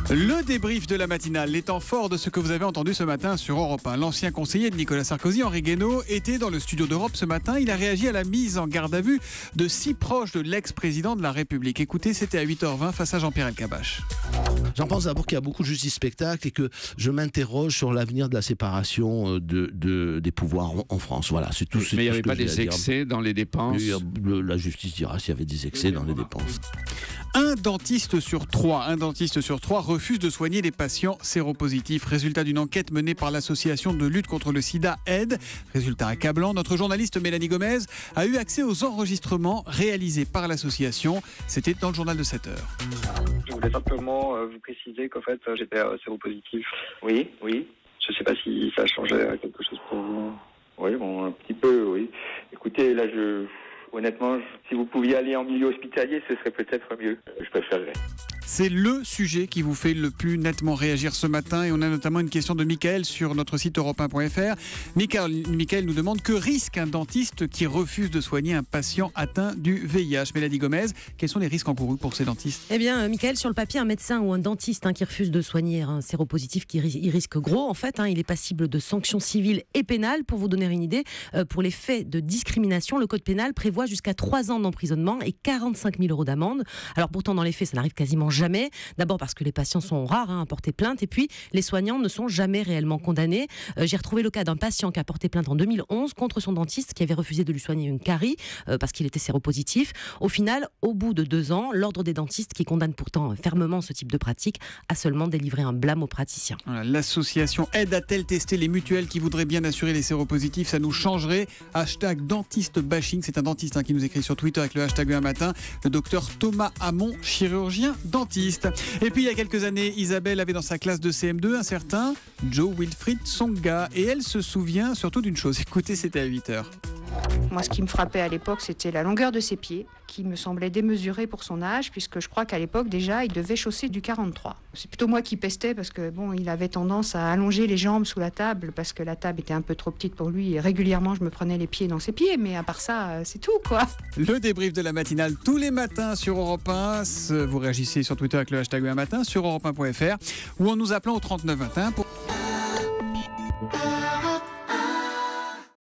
Le débrief de la matinale, les temps forts de ce que vous avez entendu ce matin sur Europe 1. L'ancien conseiller de Nicolas Sarkozy, Henri Guénaud, était dans le studio d'Europe ce matin. Il a réagi à la mise en garde à vue de 6 proches de l'ex-président de la République. Écoutez, c'était à 8h20 face à Jean-Pierre Elkabbach. J'en pense d'abord qu'il y a beaucoup de justice spectacle et que je m'interroge sur l'avenir de la séparation des pouvoirs en France. Voilà, c'est tout. Mais il n'y avait pas des excès dans les dépenses. La justice dira s'il y avait des excès dans les dépenses. Un dentiste sur trois refuse de soigner les patients séropositifs. Résultat d'une enquête menée par l'association de lutte contre le sida AIDE. Résultat accablant, notre journaliste Mélanie Gomez a eu accès aux enregistrements réalisés par l'association. C'était dans le journal de 7h. Je voulais simplement vous préciser qu'en fait j'étais séropositif. Oui. Je ne sais pas si ça changeait quelque chose pour vous. Oui, bon, un petit peu, oui. Écoutez, là, honnêtement, si vous pouviez aller en milieu hospitalier, ce serait peut-être mieux. Je préférerais. C'est le sujet qui vous fait le plus nettement réagir ce matin et on a notamment une question de Michael sur notre site europe1.fr. Michael nous demande que risque un dentiste qui refuse de soigner un patient atteint du VIH. Mélanie Gomez, quels sont les risques encourus pour ces dentistes ? Eh bien, Michael, sur le papier, un médecin ou un dentiste qui refuse de soigner un séropositif, il risque gros en fait. Il est passible de sanctions civiles et pénales. Pour vous donner une idée, pour les faits de discrimination, le code pénal prévoit jusqu'à 3 ans d'emprisonnement et 45 000 € d'amende. Alors pourtant, dans les faits, ça n'arrive quasiment jamais. D'abord parce que les patients sont rares à porter plainte et puis les soignants ne sont jamais réellement condamnés. J'ai retrouvé le cas d'un patient qui a porté plainte en 2011 contre son dentiste qui avait refusé de lui soigner une carie parce qu'il était séropositif. Au final, au bout de 2 ans, l'ordre des dentistes, qui condamne pourtant fermement ce type de pratique, a seulement délivré un blâme aux praticiens. Voilà, l'association AIDE a-t-elle testé les mutuelles qui voudraient bien assurer les séropositifs ? Ça nous changerait. #dentiste bashing. C'est un dentiste qui nous écrit sur Twitter avec le hashtag un matin. Le docteur Thomas Hamon, chirurgien dentiste. Et puis il y a quelques années, Isabelle avait dans sa classe de CM2 un certain Joe Wilfried Tsonga. Et elle se souvient surtout d'une chose. Écoutez, c'était à 8h. Moi, ce qui me frappait à l'époque, c'était la longueur de ses pieds, qui me semblait démesurée pour son âge, puisque je crois qu'à l'époque, déjà, il devait chausser du 43. C'est plutôt moi qui pestais, parce que il avait tendance à allonger les jambes sous la table, parce que la table était un peu trop petite pour lui, et régulièrement, je me prenais les pieds dans ses pieds, mais à part ça, c'est tout, quoi. Le débrief de la matinale tous les matins sur Europe 1. Vous réagissez sur Twitter avec le hashtag un matin, sur europe1.fr, ou en nous appelant au 3921 pour...